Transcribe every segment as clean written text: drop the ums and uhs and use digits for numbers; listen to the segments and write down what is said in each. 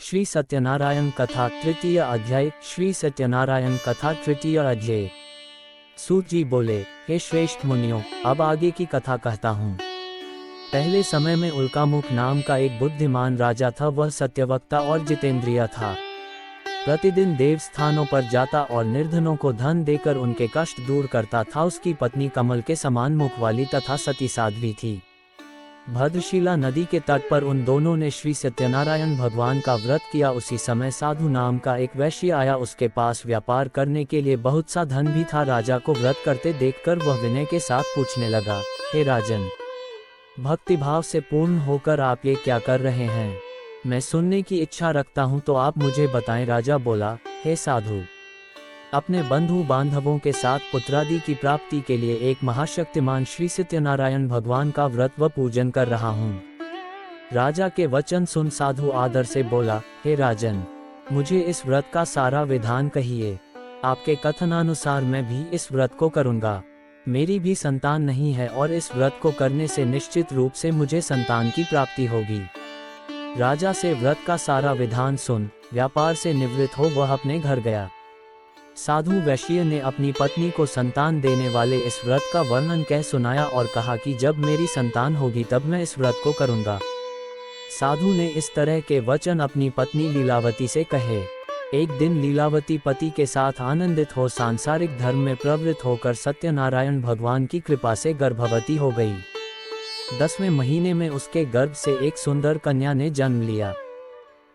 श्री सत्यनारायण कथा तृतीय अध्याय। श्री सत्यनारायण कथा तृतीय अध्याय। सूत जी बोले, हे श्रेष्ठ मुनियों, अब आगे की कथा कहता हूँ। पहले समय में उल्कामुख नाम का एक बुद्धिमान राजा था। वह सत्यवक्ता और जितेंद्रिय था। प्रतिदिन देव स्थानों पर जाता और निर्धनों को धन देकर उनके कष्ट दूर करता था। उसकी पत्नी कमल के समान मुख वाली तथा सती साध्वी थी। भद्रशिला नदी के तट पर उन दोनों ने श्री सत्यनारायण भगवान का व्रत किया। उसी समय साधु नाम का एक वैश्य आया। उसके पास व्यापार करने के लिए बहुत सा धन भी था। राजा को व्रत करते देखकर वह विनय के साथ पूछने लगा, हे राजन, भक्तिभाव से पूर्ण होकर आप ये क्या कर रहे हैं? मैं सुनने की इच्छा रखता हूँ, तो आप मुझे बताएं। राजा बोला, हे साधु, अपने बंधु बांधवों के साथ पुत्रादि की प्राप्ति के लिए एक महाशक्तिमान श्री सत्यनारायण भगवान का व्रत व पूजन कर रहा हूँ। राजा के वचन सुन साधु आदर से बोला, हे राजन, मुझे इस व्रत का सारा विधान कहिए। आपके कथनानुसार मैं भी इस व्रत को करूँगा। मेरी भी संतान नहीं है और इस व्रत को करने से निश्चित रूप से मुझे संतान की प्राप्ति होगी। राजा से व्रत का सारा विधान सुन व्यापार से निवृत्त हो वह अपने घर गया। साधु वैश्य ने अपनी पत्नी को संतान देने वाले इस व्रत का वर्णन कह सुनाया और कहा कि जब मेरी संतान होगी तब मैं इस व्रत को करूँगा। साधु ने इस तरह के वचन अपनी पत्नी लीलावती से कहे। एक दिन लीलावती पति के साथ आनंदित हो सांसारिक धर्म में प्रवृत्त होकर सत्यनारायण भगवान की कृपा से गर्भवती हो गई। 10वें महीने में उसके गर्भ से एक सुंदर कन्या ने जन्म लिया।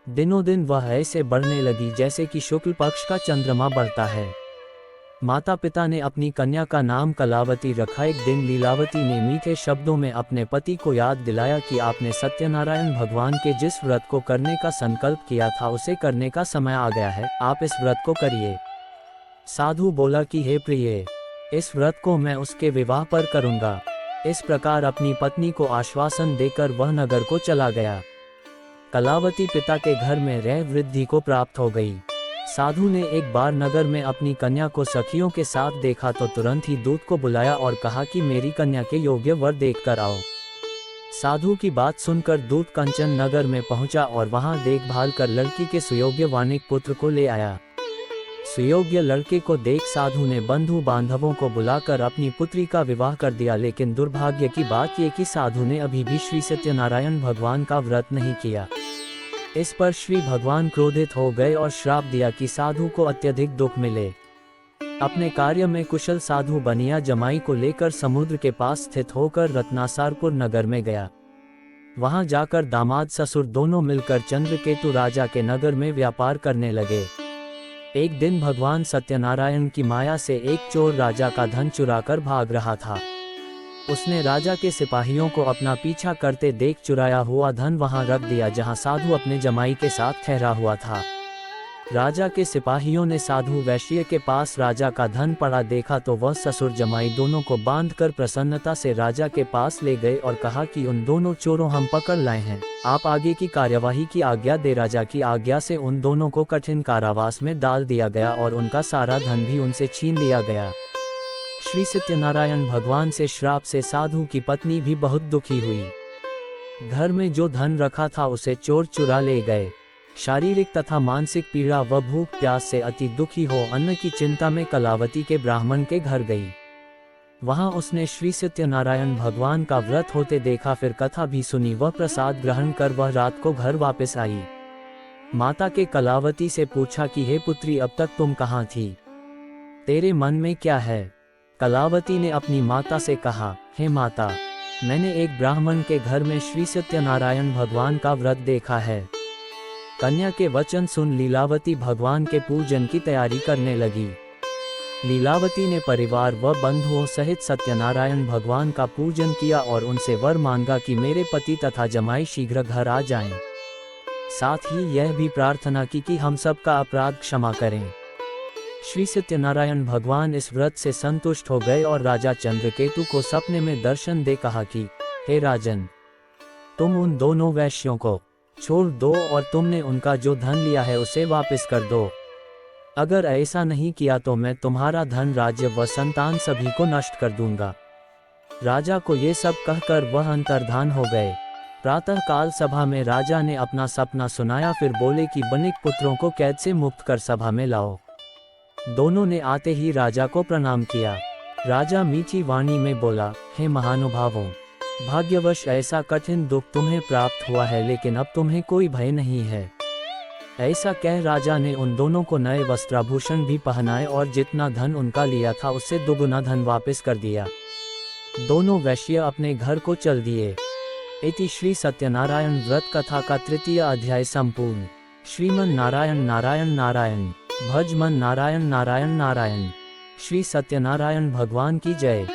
दिनों दिन वह ऐसे बढ़ने लगी जैसे कि शुक्ल पक्ष का चंद्रमा बढ़ता है। माता पिता ने अपनी कन्या का नाम कलावती रखा। एक दिन लीलावती ने मीठे शब्दों में अपने पति को याद दिलाया कि आपने सत्यनारायण भगवान के जिस व्रत को करने का संकल्प किया था उसे करने का समय आ गया है। आप इस व्रत को करिए। साधु बोला कि हे प्रिय, इस व्रत को मैं उसके विवाह पर करूँगा। इस प्रकार अपनी पत्नी को आश्वासन देकर वह नगर को चला गया। कलावती पिता के घर में रह वृद्धि को प्राप्त हो गई। साधु ने एक बार नगर में अपनी कन्या को सखियों के साथ देखा तो तुरंत ही दूत को बुलाया और कहा कि मेरी कन्या के योग्य वर देखकर आओ। साधु की बात सुनकर दूत कंचन नगर में पहुंचा और वहां देखभाल कर लड़की के सुयोग्य वानिक पुत्र को ले आया। सुयोग्य लड़के को देख साधु ने बंधु बांधवों को बुलाकर अपनी पुत्री का विवाह कर दिया। लेकिन दुर्भाग्य की बात यह कि साधु ने अभी भी श्री सत्यनारायण भगवान का व्रत नहीं किया। इस पर श्री भगवान क्रोधित हो गए और श्राप दिया कि साधु को अत्यधिक दुख मिले। अपने कार्य में कुशल साधु बनिया जमाई को लेकर समुद्र के पास स्थित होकर रत्नासारपुर नगर में गया। वहां जाकर दामाद ससुर दोनों मिलकर चंद्रकेतु राजा के नगर में व्यापार करने लगे। एक दिन भगवान सत्यनारायण की माया से एक चोर राजा का धन चुराकर भाग रहा था। उसने राजा के सिपाहियों को अपना पीछा करते देख चुराया हुआ धन वहां रख दिया जहां साधु अपने जमाई के साथ ठहरा हुआ था। राजा के सिपाहियों ने साधु वैश्य के पास राजा का धन पड़ा देखा तो वह ससुर जमाई दोनों को बांधकर प्रसन्नता से राजा के पास ले गए और कहा कि उन दोनों चोरों हम पकड़ लाए हैं, आप आगे की कार्यवाही की आज्ञा दे। राजा की आज्ञा से उन दोनों को कठिन कारावास में डाल दिया गया और उनका सारा धन भी उनसे छीन लिया गया। श्री सत्यनारायण भगवान से श्राप से साधु की पत्नी भी बहुत दुखी हुई। घर में जो धन रखा था उसे चोर चुरा ले गए। शारीरिक तथा मानसिक पीड़ा व भूख प्यास से अति दुखी हो अन्न की चिंता में कलावती के ब्राह्मण के घर गई। वहां उसने श्री सत्यनारायण भगवान का व्रत होते देखा। फिर कथा भी सुनी। वह प्रसाद ग्रहण कर वह रात को घर वापस आई। माता के कलावती से पूछा कि हे पुत्री, अब तक तुम कहाँ थी? तेरे मन में क्या है? कलावती ने अपनी माता से कहा, हे माता, मैंने एक ब्राह्मण के घर में श्री सत्यनारायण भगवान का व्रत देखा है। कन्या के वचन सुन लीलावती भगवान के पूजन की तैयारी करने लगी। लीलावती ने परिवार व बंधुओं सहित सत्यनारायण भगवान का पूजन किया और उनसे वर मांगा कि मेरे पति तथा जमाई शीघ्र घर आ जाएं। साथ ही यह भी प्रार्थना की कि हम सबका अपराध क्षमा करें। श्री सत्यनारायण भगवान इस व्रत से संतुष्ट हो गए और राजा चंद्रकेतु को सपने में दर्शन दे कहा कि हे राजन, तुम उन दोनों वैश्यों को छोड़ दो और तुमने उनका जो धन लिया है उसे वापस कर दो। अगर ऐसा नहीं किया तो मैं तुम्हारा धन, राज्य व संतान सभी को नष्ट कर दूंगा। राजा को ये सब कहकर वह अंतर्धान हो गए। प्रातः काल सभा में राजा ने अपना सपना सुनाया, फिर बोले कि बनिक पुत्रों को कैद से मुक्त कर सभा में लाओ। दोनों ने आते ही राजा को प्रणाम किया। राजा मीठी वाणी में बोला, हे महानुभावों, भाग्यवश ऐसा कठिन दुख तुम्हें प्राप्त हुआ है, लेकिन अब तुम्हें कोई भय नहीं है। ऐसा कह राजा ने उन दोनों को नए वस्त्राभूषण भी पहनाए और जितना धन उनका लिया था उससे दुगुना धन वापस कर दिया। दोनों वैश्य अपने घर को चल दिए। इति श्री सत्यनारायण व्रत कथा का 3य अध्याय संपूर्ण। श्रीमन नारायण नारायण नारायण, भज मन नारायण नारायण नारायण। श्री सत्यनारायण भगवान की जय।